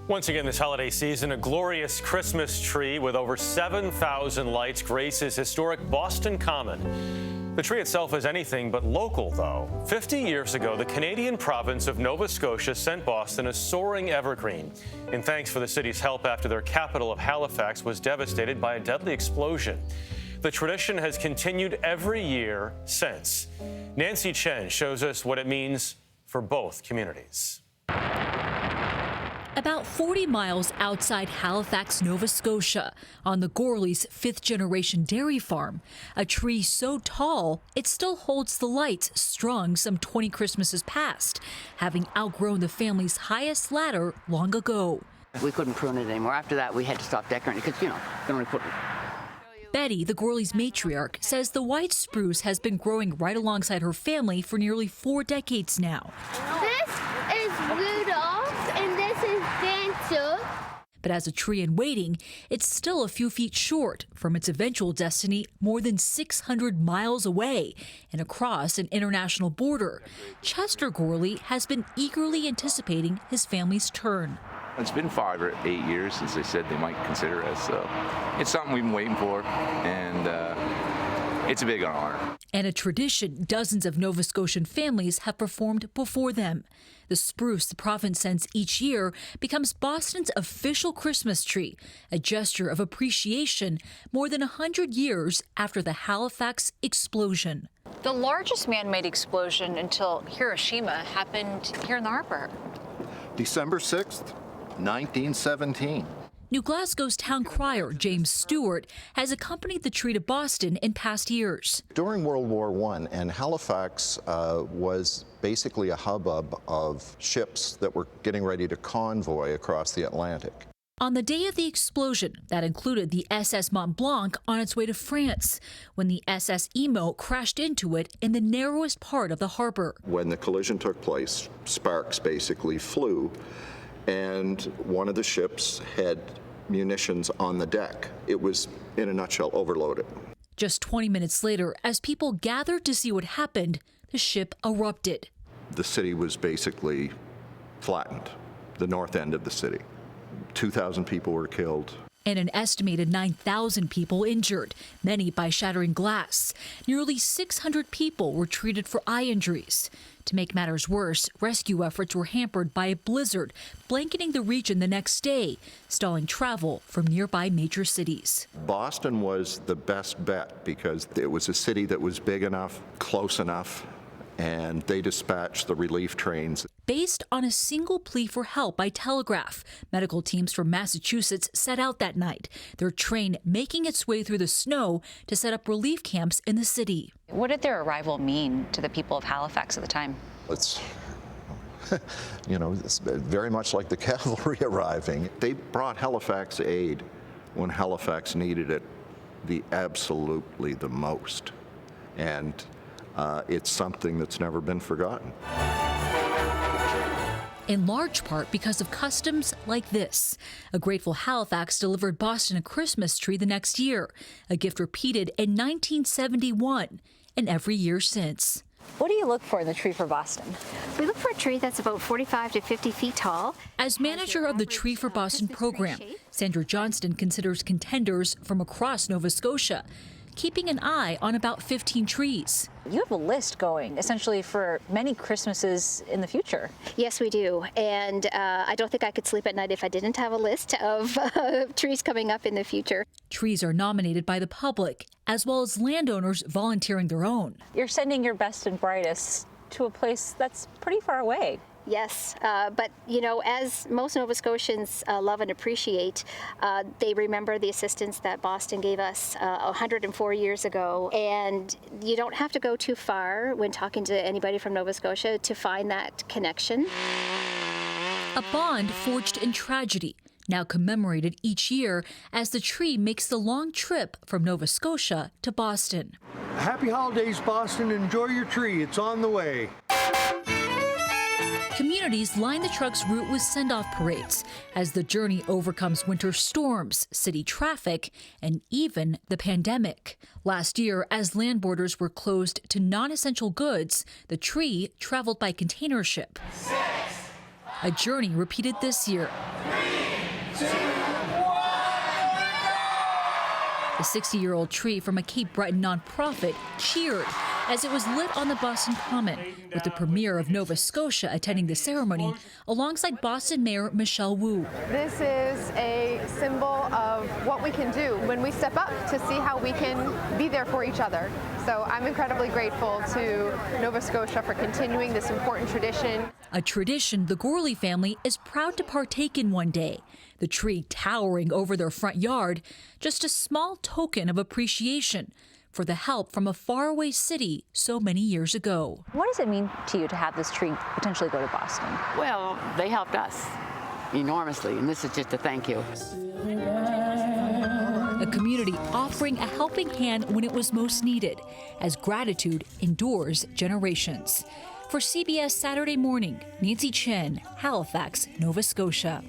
Once again this holiday season, a glorious Christmas tree with over 7,000 lights graces historic Boston Common. The tree itself is anything but local, though. 50 years ago, the Canadian province of Nova Scotia sent Boston a soaring evergreen in thanks for the city's help after their capital of Halifax was devastated by a deadly explosion. The tradition has continued every year since. Nancy Chen shows us what it means for both communities. About 40 miles outside Halifax, Nova Scotia, on the Gorley's fifth-generation dairy farm, a tree so tall it still holds the lights strung some 20 Christmases past, having outgrown the family's highest ladder long ago. We couldn't prune it anymore. After that, we had to stop decorating because, you can only put it. Betty, the Gorley's matriarch, says the white spruce has been growing right alongside her family for nearly 4 decades now. This is Rudolph and this is Dancer. But as a tree in waiting, it's still a few feet short from its eventual destiny more than 600 miles away and across an international border. Chester Gorley has been eagerly anticipating his family's turn. It's been 5 or 8 years since they said they might consider us, so it's something we've been waiting for, and it's a big honor. And a tradition dozens of Nova Scotian families have performed before them. The spruce the province sends each year becomes Boston's official Christmas tree, a gesture of appreciation more than 100 years after the Halifax Explosion. The largest man-made explosion until Hiroshima happened here in the harbor. December 6th, 1917. New Glasgow's town crier, James Stewart, has accompanied the tree to Boston in past years. During World War I, and Halifax was basically a hubbub of ships that were getting ready to convoy across the Atlantic. On the day of the explosion, that included the SS Mont Blanc on its way to France, when the SS Emo crashed into it in the narrowest part of the harbor. When the collision took place, sparks basically flew, and one of the ships had munitions on the deck. It was, in a nutshell, overloaded. Just 20 minutes later, as people gathered to see what happened, the ship erupted. The city was basically flattened, the north end of the city. 2,000 people were killed. And an estimated 9,000 people injured, many by shattering glass. Nearly 600 people were treated for eye injuries. To make matters worse, rescue efforts were hampered by a blizzard blanketing the region the next day, stalling travel from nearby major cities. Boston was the best bet because it was a city that was big enough, close enough, and they dispatched the relief trains. Based on a single plea for help by telegraph, medical teams from Massachusetts set out that night, their train making its way through the snow to set up relief camps in the city. What did their arrival mean to the people of Halifax at the time? It's, it's very much like the cavalry arriving. They brought Halifax aid when Halifax needed it absolutely the most. And it's something that's never been forgotten. In large part because of customs like this. A grateful Halifax delivered Boston a Christmas tree the next year, a gift repeated in 1971 and every year since. What do you look for in the tree for Boston? We look for a tree that's about 45 to 50 feet tall. As manager of the Tree for Boston program, Sandra Johnston considers contenders from across Nova Scotia, keeping an eye on about 15 trees. You have a list going, essentially, for many Christmases in the future. Yes, we do. And I don't think I could sleep at night if I didn't have a list of trees coming up in the future. Trees are nominated by the public, as well as landowners volunteering their own. You're sending your best and brightest to a place that's pretty far away. Yes, but as most Nova Scotians love and appreciate, they remember the assistance that Boston gave us 104 years ago. And you don't have to go too far when talking to anybody from Nova Scotia to find that connection. A bond forged in tragedy, now commemorated each year as the tree makes the long trip from Nova Scotia to Boston. Happy holidays, Boston. Enjoy your tree. It's on the way. Communities line the truck's route with send-off parades as the journey overcomes winter storms, city traffic, and even the pandemic. Last year, as land borders were closed to non-essential goods, the tree traveled by container ship. A journey repeated this year. 3, The 60-year-old tree from a Cape Breton nonprofit cheered as it was lit on the Boston Common, with the Premier of Nova Scotia attending the ceremony alongside Boston Mayor Michelle Wu. This is a symbol of what we can do when we step up to see how we can be there for each other. So I'm incredibly grateful to Nova Scotia for continuing this important tradition. A tradition the Gorley family is proud to partake in one day. The tree towering over their front yard, just a small token of appreciation for the help from a faraway city so many years ago. What does it mean to you to have this tree potentially go to Boston? Well, they helped us enormously, and this is just a thank you. A community offering a helping hand when it was most needed, as gratitude endures generations. For CBS Saturday Morning, Nancy Chen, Halifax, Nova Scotia.